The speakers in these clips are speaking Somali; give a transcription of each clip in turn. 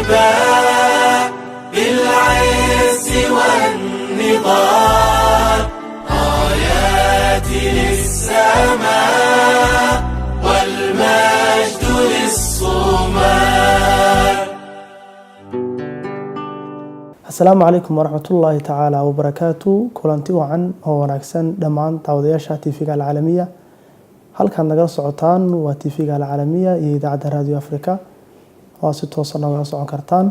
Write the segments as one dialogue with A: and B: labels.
A: العباد بالعز والنضال رايات للسماء والمجد للصومال.
B: السلام عليكم ورحمة الله تعالى وبركاته. كلانتي وعن هو ناكسن دمان تعودياشا تيفيقا العالمية. هل كان نقل صعوتان وتيفيقا العالمية إذاعة راديو أفريكا واسطو صنع ونصعون كرتان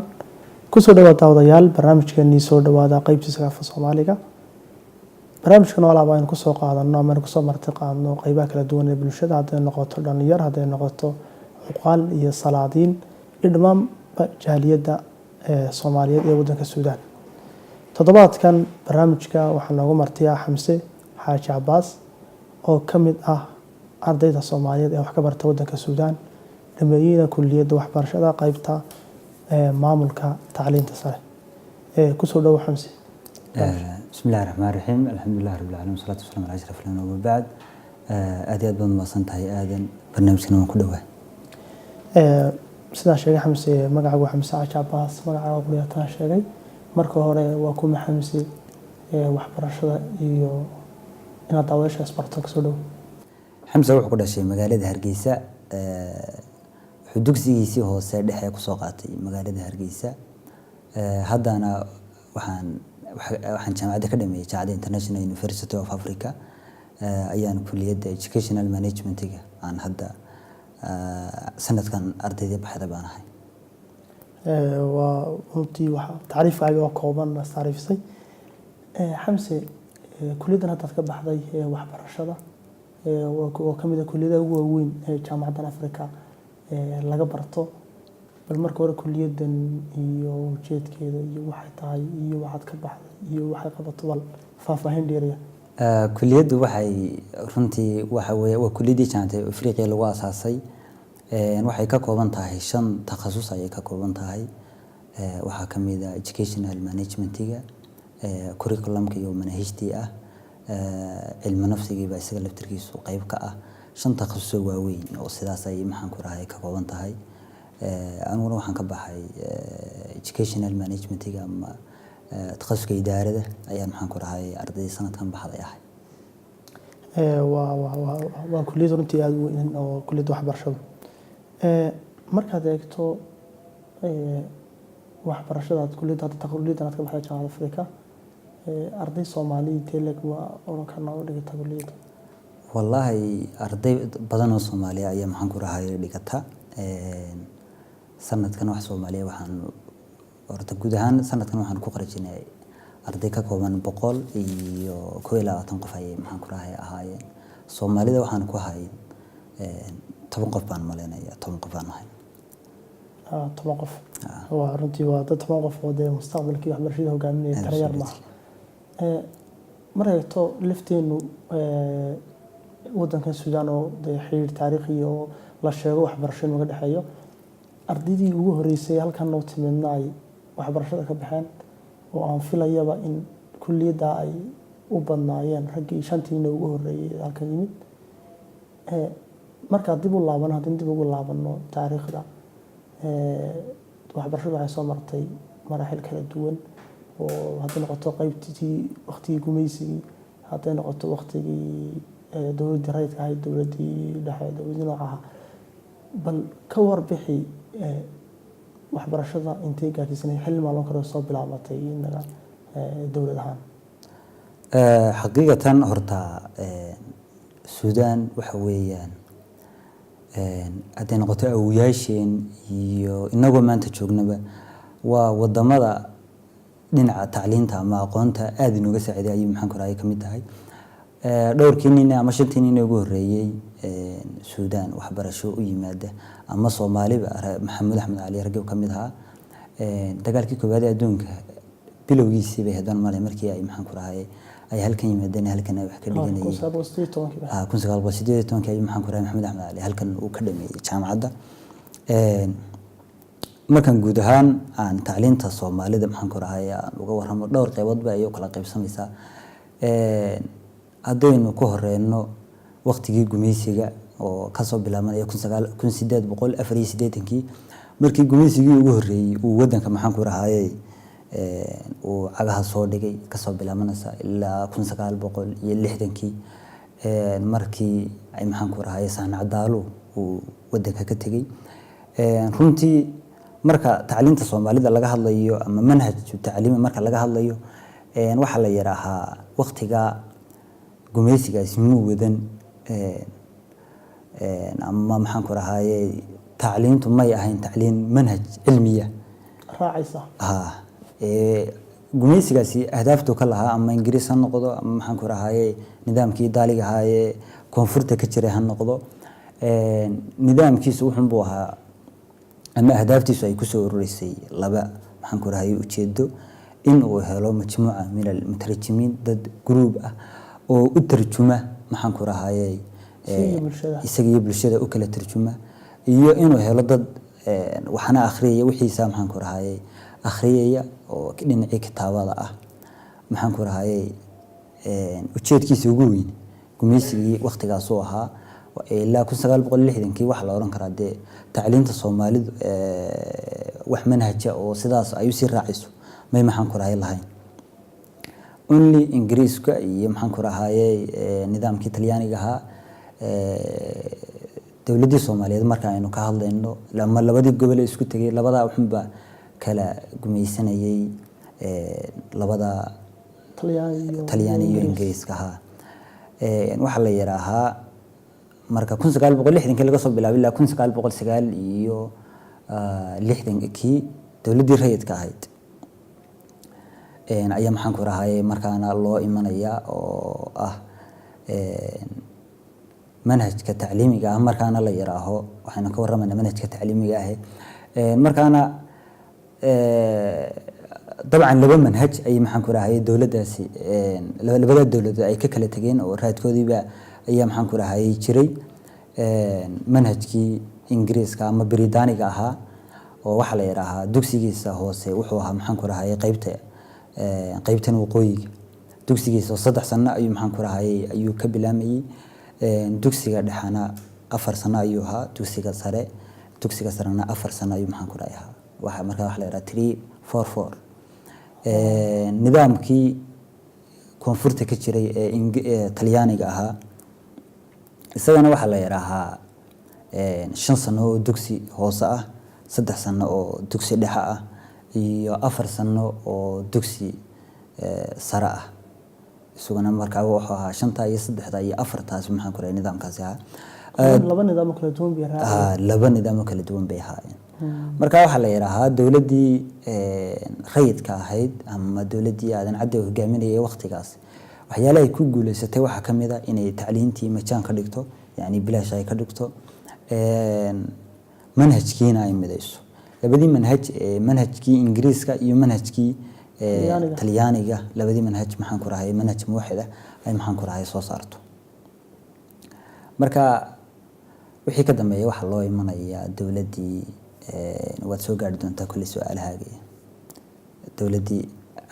B: كسو دوا تعوديال برنامج كني سور دوا دا قيب تسقاف الصوماليكا. برنامج كانوا على باين كسو قاعدة نومن كسو مرتقى أنه قيباك لدون بالشدة هذا النقطة دانيار هذا النقطة عقال هي الصلاة إدمام جالية Soomaaliyeed ee waddanka Suudaan. Toddobaadkan barnaamijka waxaa noogu martiyaa Xamse Xaaji Cabaas oo ka mid ah ardayda Soomaaliyeed ee wax ka barta waddanka Suudaan, dhameeyayna kulliyadda waxbarashada qaybta maamulka tacliinta sare. Ku soo dhaw Xamse.
C: Bismillahir Rahmaanir Rahiim. Alxamdulillahi rabbil aalamiin wasalaatu wasalaamu calaa ashrafil anbiyaa wa ba'd. Aad iyo aad baad mahadsantahay aadan barnaamijkan waan ku dhawahay. sidaa sheegay Xamse magacaagu Xamse Xaaji Cabaas magacaagu quliyatan sheegay marka hore waa kuma Xamse waxbarashada iyo inaad daawasho isbarto ka soo dhaw. Xamse wuxuu ku dhashay magaalada Hargeysa wuxuu dugsigiisii hoose dhexe ku soo qaatay magaalada Hargeysa haddana waxaan jaamacadda ka dhameeyay Jaamacadda International University of Africa ayaan kulliyadda Educational Management-ga aan hadda sanadkan ardayda baxda baan ahay.
B: waa runtii waxa taariifkaaga oo kooban taariifsay Xamse kulliyaddan hadda ka baxday waxbarashada oo kamid ah kulliyadaha ugu waaweyn ee Jaamacadda Afrika laga barto bal marka hore kulliyaddan iyo ujeedkeeda iyo waxay tahay iyo waxaad ka baxday iyo waxay qabato bal faahfaahin dheeriya.
C: kulliyaddu waxay runtii waxa weeye waa kulliyadii Jaamacadda Afrika lagu aasaasay waxay ka kooban tahay 5 takhasus ayay ka kooban tahay waxa kamid ah educational management-ga curriculum-ka iyo manhajtii ah cilmi nafsiga baa isaga laftirkiisu qayb ka ah 5 takhasus waaweyn oo sidaas ay maxaan ku rahay ka kooban tahay aniguna waxaan ka baxay educational management-ga ama takhasuska idaarada ayaan maxaan ku rahay arday sanadkan baxday ahay.
B: waa kulliyad runtii aad u weyn oo kulliyad waxbarashada markaad eegto waxbarashada kulliyadda ka baxday Jaamacadda Afrika arday Soomaaliyeed teeleg waa oran karnaa oo dhigata kulliyadda.
C: wallahi arday badan oo Soomaaliya ayaa maxaan ku rahay dhigata sanadkan wax Soomaaliya waxaan horta guud ahaan sanadkan waxaan ku qarajinay arday ka kooban 100 iyo 22 qof ayay maxaan ku rahay ahaayeen. Soomaalida waxaan ku hayn 10 qof baan maleynaya 10 qof aan ahay.
B: 10 qof waa runtii waa dad 10 qof oo mustaqbalkii waxbarashada hogaaminaya tayar ma marayto lafteenu waddanka Suudaan oo xiriir taariikhi oo la sheego waxbarashada uga dhaxeeyo ardaydii ugu horeysay halkan oo timidnay waxbarashada ka baxeen oo aan filayaba in kulliyadda ay u badnaayeen raggii 5tiina ugu horeeyay halkan yimid marka dib u laaban hadii dib ugu laabano taariikhda waxbarashada waxay soo martay maraaxil kala duwan oo hadda noqoto qaybtii waqtigii gumaysigii hadda noqoto waqtigii dawladda rayidka ahayd dawladdii dhexe dawladda noocaha bal ka warbixi waxbarashada intee gaarsiisay xilli maalmo kale soo bilaabatay inaga dawlad ahaan.
C: xaqiiqatan horta Suudaan waxa weeyaan hadday noqoto awooyaasheen iyo inagoo maanta joognaba waa wadamada dhinaca tacliinta ama aqoonta aad inooga saaciday ayay maxaan ku rahay ka mid tahay dhowrkii nin ama 5 nin ugu horeeyay Suudaan waxbarasho u yimaada ama Soomaaliba Maxamed Axmed Cali ragga ka mid ahaa dagaalkii koowaad ee adduunka bilowgiisii bay hadan maalin markii ay maxaan ku rahay ay halkan yimaadeen halkan ay wax ka dhiganayeen 1918 ay maxaan ku rahay Maxamed Axmed Cali halkan uu ka dhameeyay jaamacadda markan guud ahaan aan tacliinta Soomaalida maxaan ku rahay uga warramo dhowr qaybood ba ay kala qaybsamaysaa haddaynu ku horeyno waqtigii gumaysiga oo ka soo bilaabmay 1884 markii gumaysigii ugu horreeyey uu wadanka maxaan ku rahayay uu cagaha soo dhigay kasoo bilaabanaysa ilaa 1960kii markii ay maxaan ku rahayay saanacdaalo uu wadanka ka tegay runtii marka tacliinta Soomaalida laga hadlayo ama manhajka tacliimi marka laga hadlayo waxa la yiraahaa waqtiga gumaysigaasi muu wadan ama maxaan ku rahayay tacliintu may ahayn tacliin manhaj cilmiya
B: raacaysa
C: gumaysigaasi ahdaaftu ka lahaa ama ingiriis ha noqdo ama maxaan ku rahayay nidaamkii daaliga ahaa koonfurta ka jiray ha noqdo nidaamkiisu wuxuu buu ahaa ama ahdaaftiisu ay ku soo ururisay laba maxaan ku rahayay ujeedo in uu helo majmuuca min al-mutarjimin dad group ah oo u tarjuma maxaan ku rahayay isaga bulshada u kala tarjuma iyo inuu helo dad waxana akhriyay wixiisa maxaan ku rahayay akhriyaya oo dhinacii kitaabada ah maxaan ku rahayay ujeedkiisa ugu weyn gumaysigii waqtigaas uu ahaa ilaa 1960kii waxa la oran karaa de tacliinta Soomaalidu wax manhaj oo sidaas ay u sii raacayso may maxaan ku rahayay lahayn only ingiriiska iyo maxaan ku rahayay nidaamkii Talyaaniga ahaa dawladda Soomaaliyeed marka aynu ka hadlayno lama labadii gobol isku tagay labada waxba kala gumaysanayay labada Talyaani iyo Ingiriiska waxa la yiraahaa marka 1960 laga soo bilaabay ilaa 1960kii dawladdii rayidka ahayd ayaa maxaan ku rahayay markaana loo imanaya oo ah manhajka tacliimiga markaana la yiraaho waxayna ka waramayna manhajka tacliimiga markaana dabcan laba manhaj ay maxaan ku rahayay dawladdaasi labada dawladood ay ka kala tageen oo raadkoodiiba ayaa maxaan ku rahayay jiray manhajkii ingiriiska ama Britaniga ahaa oo waxa la yiraahaa dugsigiisa hoose wuxuu ahaa maxaan ku rahayay qaybtan waqooyiga dugsigiisa 3 sano ayuu maxaan ku rahayay ayuu ka bilaamayay dugsiga dhaxana 4 sano ayuu ahaa dugsiga sarena 4 sano ayuu maxaan ku rahayay waxa marka wax la yiraahdo 344 nidaamkii koonfurta ka jiray ee Talyaaniga ahaa isagana waxa la yiraahaa 5 sano oo dugsi hoose ah 3 sano oo dugsi dhexe ah iyo 4 sano oo dugsi sare ah isaguna markaa wuxuu ahaa 5 iyo 3 iyo 4 taas maxaan ku rahayay nidaamkaasi
B: laba nidaam kala duwan bay raacayeen
C: laba nidaam kala duwan bay ahaayeen marka waxa la yiraahaa dawladdii rayidka ahayd ama dawladdii aadan cadde hogaaminayay waqtigaas waxyaalaha ay ku guuleysatay waxa kamid ah inay tacliintii majaan ka dhigto yani bilaash ay ka dhigto manhajkiina ay midayso labadii manhajkii ingiriiska iyo manhajkii Talyaaniga labadii manhaj maxaan ku rahayay manhaj muwaxid ah ay maxaan ku rahayay soo saarto marka wixii ka dambeeyay waxa loo imanaya dawladdii waad soo gaari doontaa kulli su'aalahaaga dawladdii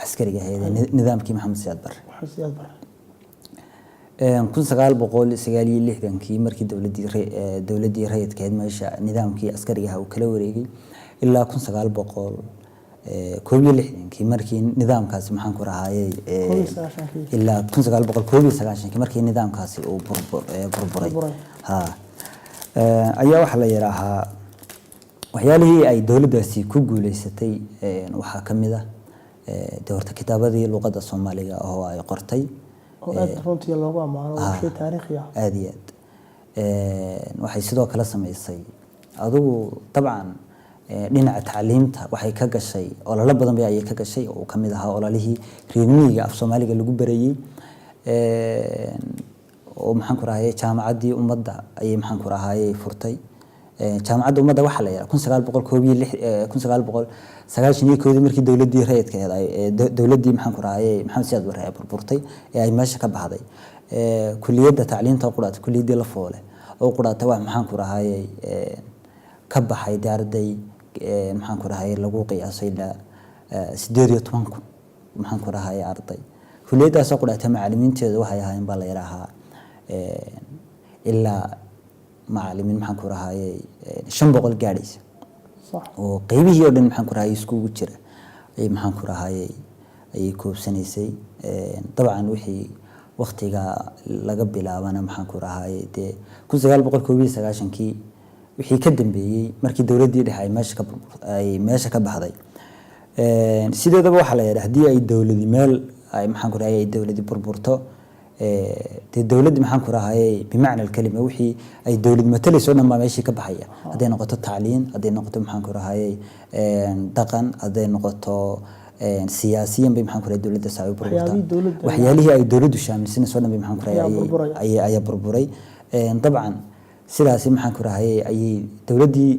C: askariga ahayd nidaamkii Maxamed Siyaad Barre 1960kii markii dawladdii rayidka ahayd meesha nidaamkii askariga uu kala wareegay ilaa 1961kii markii nidaamkaasi maxaan ku rahayay ilaa 1991kii markii nidaamkaasi uu burburay ayaa waxa la yiraahaa waxyaalihii ay dawladdaasi ku guuleysatay waxa kamid ah doorta kitaabadii luqadda Soomaaliga oo ay qortay
B: runtii loogu amaano shay taariikhi ah
C: aad waxay sidoo kale sameysay adigu dabcan dhinaca tacliimta waxay ka gashay olole badan bay ka gashay oo kamid ahaa ololihii reemiga af Soomaaliga lagu barayay oo maxaan ku rahayay jaamacaddii ummadda ayay maxaan ku rahayay furtay jaamacadda ummadda waxa la yiraahdaa 1991 markii dawladdii rayidka ahayd dawladdii maxaan ku rahayay Maxamed Siyaad Barre burburtay ee ay meesha ka baxday kulliyadda tacliinta quraata kulliyadii la foole oo quraata wax maxaan ku rahayay ka baxay arday maxaan ku rahayay lagu qiyaasay 18 maxaan ku rahayay arday kulliyadaas quraata macallimiinteedu waxay ahaayeen baa la yiraahaa ilaa macallimiin maxaan ku rahayay 500 gaadhaysa oo qaybihii oo dhan maxaan ku rahay iskugu jira ay maxaan ku rahay ay koobsanaysay dabcan wixii waqtiga laga bilaabana maxaan ku rahay de 1991kii wixii ka dambeeyay markii dawladdii dhexe ay meesha ka baxday sideedaba waxa la yiraahdaa hadii ay dawladii meel ay maxaan ku rahay ay dawladii burburto de dawladii maxaan ku rahay bimacna kalima wixii ay dawlad matalayso dhanba meeshii ka baxaya haday noqoto tacliin haday noqoto maxaan ku rahay dhaqan haday noqoto siyaasiyan bay maxaan ku rahay dawladda saaciib burburta waxyaalihii ay dawladdu shaamisinayso dhanba maxaan ku rahay ay burburay dabcan sidaas maxaan ku rahay ay dawladdii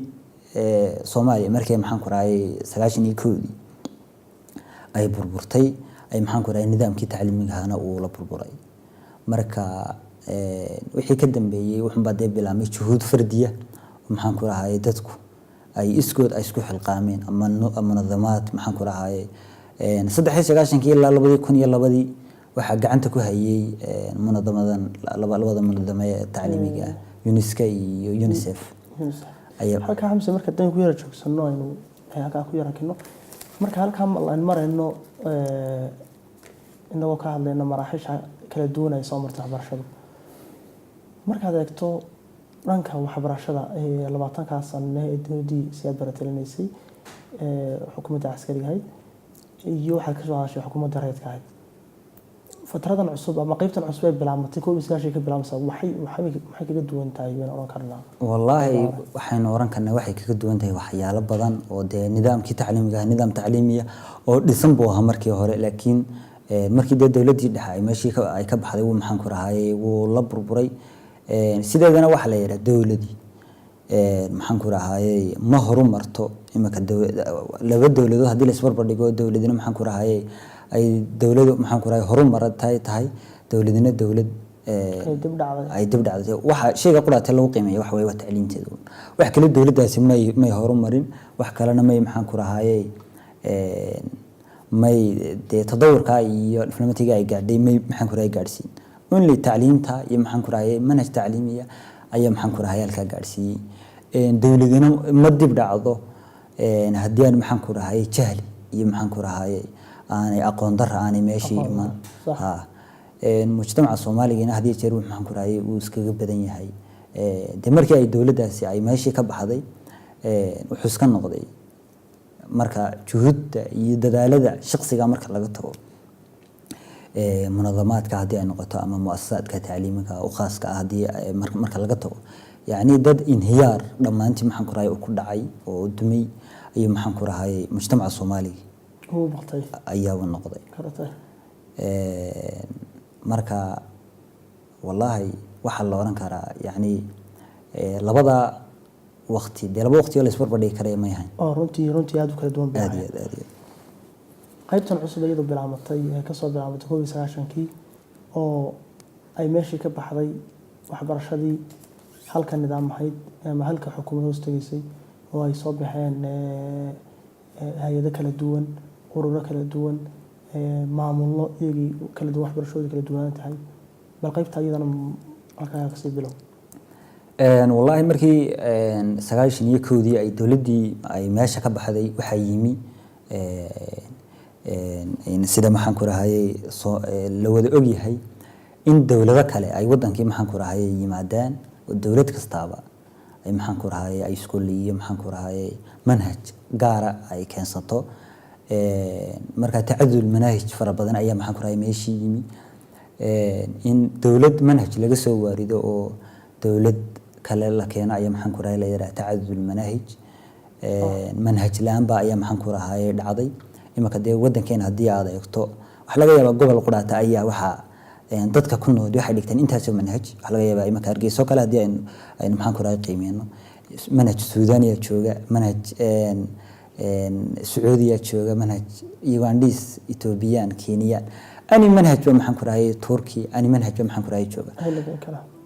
C: Soomaaliya markay maxaan ku rahay 91 ay burburtay ay maxaan ku rahay nidaamkii tacliimiga ahna uu la burburay marka wixii ka dambeeyay wuxuu baday bilaamay juhud fardiya maxaan ku rahay dadku ay iskood ay isku xilqaameen ama munadamaad maxaan ku rahay 93 ilaa 2002 waxa gacanta ku hayay munadamadan labada munadamada tacliimiga UNESCO iyo UNICEF
B: ayaa halka hamse marka dan ku yara joogsano aynu halka ku yara kino marka halka aan marayno inagoo ka hadlayna maraaxisha kala duwan ay soo martay waxbarashada markaad eegto dhanka waxbarashada 20 sano ee dawladii siyaad baratelinaysay xukuumadda askariga ahayd iyo waxa ka soo hashay xukuumadda rayidka ahayd fatradan cusub ama qaybtan cusub ee bilaabmatay koob iskaashi ka bilaabmaysa waxay kaga duwan tahay weyn oran karnaa
C: wallahi waxaynu oran karnaa waxay kaga duwan tahay waxyaalo badan oo de nidaamkii tacliimiga nidaam tacliimiya oo dhisan buu ahaa markii hore laakiin markii dawladdii dhexe ay meeshii ay ka baxday uu maxaan ku rahay uu la burburay sideedana waxa la yiraahdaa dawladii maxaan ku rahay ma horumarto imaka laba dawladood hadii la isbarbar dhigo dawladina maxaan ku rahay ay dawladu maxaan ku rahay horumaratay tahay dawladina dawlad ay dib dhacday waxa shayga quraatay lagu qiimeeyo waxa way tacliinteedu wax kale dawladdaasi may horumarin wax kalena may maxaan ku rahay may de tadawurka iyo diflomaatiga ay gaadhay may maxaan ku rahay gaarsiin only tacliinta iyo maxaan ku rahay manhaj tacliimiya ayaa maxaan ku rahay halka gaarsiiyay dawladina ma dib dhacdo hadii aan maxaan ku rahay jahli iyo maxaan ku rahay aanay aqoon darro aanay meeshii iman mujtamaca Soomaaliga hadii jeer maxaan ku rahay uu iskaga badan yahay de markii ay dawladdaasi ay meeshii ka baxday wuxuu iska noqday marka juhudda iyo dadaalada shakhsiga marka laga tago munadamaadka hadii ay noqoto ama muassasaadka tacliimiga oo khaaska ah hadii marka laga tago yani dad inhiyaar dhamaantii maxaan ku rahay ku dhacay oo dumay iyo maxaan ku rahay mujtamaca Soomaaliga
B: oo baqtay
C: ayaa uu noqday marka wallahi waxa la oran karaa yani labada waqti laba waqti la isbar badhig karay ma yahay
B: oo runtii aad u kala duwan baa qaybtan cusub iyadoo bilaabmatay ka soo bilaabmatay 1990kii oo ay meeshii ka baxday waxbarashadii halka nidaam ahayd ama halka xukuumadda hoostaysay oo ay soo baxeen hay'ado kala duwan ururo kala duwan maamullo iyagii kala duwan waxbarashooda kala duwan tahay bal qaybta iyadana halka ka sii bilow
C: wallahi markii 91 ay dawladdii ay meesha ka baxday waxa yimi sida maxaan ku rahay la wada og yahay in dawlado kale ay wadankii maxaan ku rahay yimaadaan oo dawlad kastaaba ay maxaan ku rahay ay iskooliyo maxaan ku rahay manhaj gaara ay keensato marka tacadul manhaj fara badan ayaa maxaan ku rahay meeshii yimi in dawlad manhaj laga soo waarido oo dawlad kale la keeno ayaa maxaan ku rahay la yiraahdo tacadul manhaj manhaj laanba ayaa maxaan ku rahay dhacday imaka de wadankeena hadii aad eegto wax laga yaabo gobol quraata ayaa waxa dadka ku nool waxay dhigtaan intaas oo manhaj wax laga yaabo imaka Hargeysa kale hadii ay maxaan ku rahay qiimeeno manhaj Suudaaniya jooga manhaj Sacuudiya jooga manhaj Ugandis Ethiopian Kenya ani manhaj maxaan ku rahay Turki ani manhaj maxaan ku rahay jooga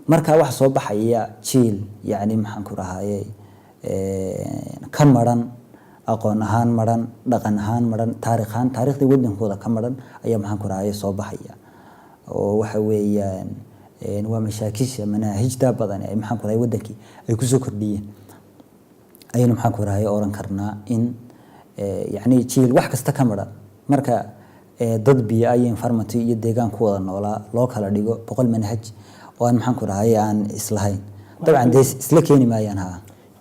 C: marka wax soo baxaya jiil yani maxaan ku rahay ka maran aqoon ahaan maran dhaqan ahaan maran taariikhda wadankooda ka maran ayaa maxaan ku rahay soo baxaya oo waxa weeyaan waa mashaakisha manhajda badan ay maxaan ku rahay wadankii ay ku soo kordhiyeen ayaynu maxaan ku rahay oran karnaa in yacni jiil wax kasta ka maran marka dad biyo iyo environment iyo deegaan ku wada noolaa loo kala dhigo 100 manhaj oo aan maxaan ku rahay aan islahayn dabcan de isla keeni maayaan ha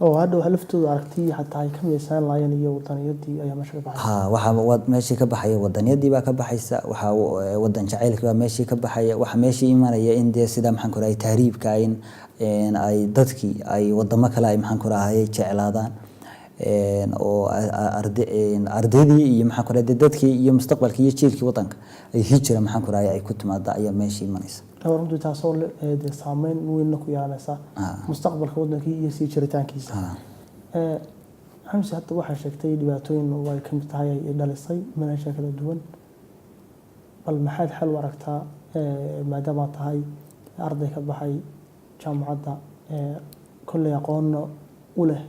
B: oo hadda waxa laftooda aragtay xataa ay ka miisaan laayeen iyo wadaniyadii ayaa meesha ka baxay
C: waxa meeshii ka baxaya wadaniyadii baa ka baxaysa waxa wadan jacaylka baa meeshii ka baxaya waxa meeshii imanaya in de sida maxaan ku rahay tahriibka in ay dadkii ay wadamo kale ay maxaan ku rahay jeclaadaan oo ardaydii iyo maxaan ku rahay dadkii iyo mustaqbalkii iyo jiilkii wadanka ay hijra maxaan ku rahay ay ku timaada ayaa meeshii imanaysa
B: runtii taasoo saameyn weyn ku yeelanaysa mustaqbalka wadankii iyo sii jiritaankiisa xamsi hadda waxaa sheegtay dhibaatooyin oo ay ka mid tahay ay dhalisay manhajka kala duwan bal maxaad xal u aragtaa maadaama tahay arday ka baxay jaamacadda kolley aqoonna u leh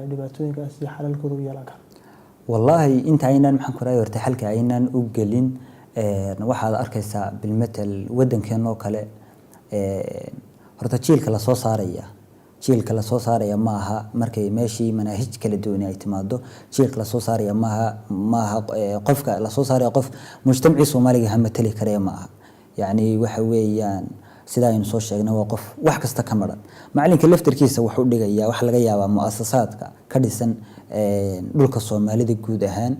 B: dhibaatooyinkaas iyo xalalkooda u yeelan kara
C: wallahi inta aynaan maxaan ku rahay horta xalka aynaan u gelin waxaad arkaysaa bilmetal wadankeennoo kale horta jiilka la soo saaraya ma aha markay meeshii manaahij kala duwan ay timaado jiilka la soo saaraya ma aha qofka la soo saaraya qof mujtamacii Soomaaliga ha matali karaya ma aha yani waxa weeyaan sida aynu soo sheegnay waa qof wax kasta ka maran macalinka laftirkiisa wuxuu dhigayaa wax laga yaabaa muassasaadka ka dhisan dhulka Soomaalida guud ahaan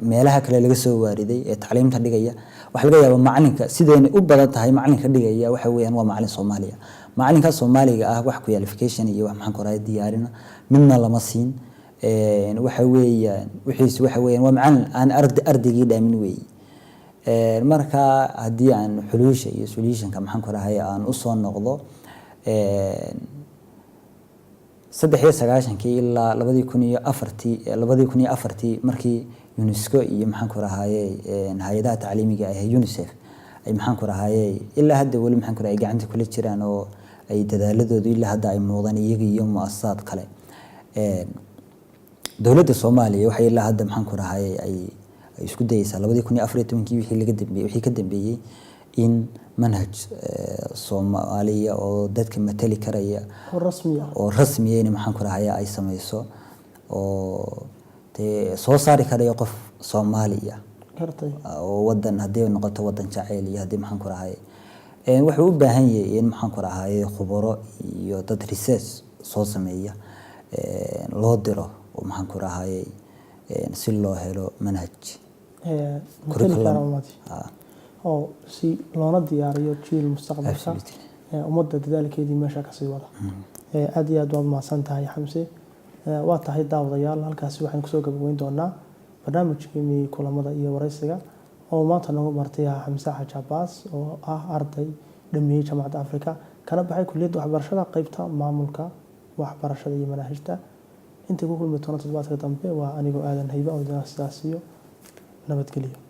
C: meelaha kale laga soo waariday ee tacliimta dhigaya waxa laga yaabaa macalinka sideen u badan tahay macalinka dhigaya waxa weeyaan waa macalin Soomaaliya macalinka Soomaaliga ah wax qualification iyo wax maxaan ku raay diyaarina midna lama siin waxa weeyaan wixiis waxa weeyaan waa macalin aan ardaygii dhaamin weey marka hadii aan xuluusha iyo solutionka maxaan ku rahay aan u soo noqdo 93 ilaa 2004 markii UNESCO iyo maxaan ku rahay hay'adaha tacliimiga ah UNICEF ay maxaan ku rahay ilaa hadda wali maxaan ku rahay gacanta kula jiraan oo ay dadaaladoodu ilaa hadda ay muuqdaan iyaga iyo muassasaad kale dawladda Soomaaliya waxay ilaa hadda maxaan ku rahay ay isku dayaysaa 2014 wixii ka dambeeyay in manhaj Soomaaliya oo dadka matali karaya oo rasmi ah maxaan ku rahay ay sameeyso oo soo saari karayo qof Soomaaliya oo wadan hadii noqoto wadan jacayl iyo hadii maxaan ku rahay wuxuu u baahan yahay in maxaan ku rahay khubaro iyo dad research soo sameeya loo diro oo maxaan ku rahay si loo helo manhaj
B: curriculum oo si loona diyaariyo jiil mustaqbalka ummadda dadaalkeedii meesha ka sii wada aad iyo aad waad mahadsantahay Xamse waa tahay daawadayaal halkaas waxaan ku soo gabagayn doonaa barnaamijkeennii kulamada iyo wareysiga oo maanta nagu martay Xamse Xaaji Cabbaas oo ah arday dhameeyay Jaamacadda Afrika kana baxay kulliyadda waxbarashada qaybta maamulka waxbarashada iyo manhajta inta ku kulmi doona toddobaadka dambe waa anigoo aadan hayba oo sidaas iyo nabadgelyo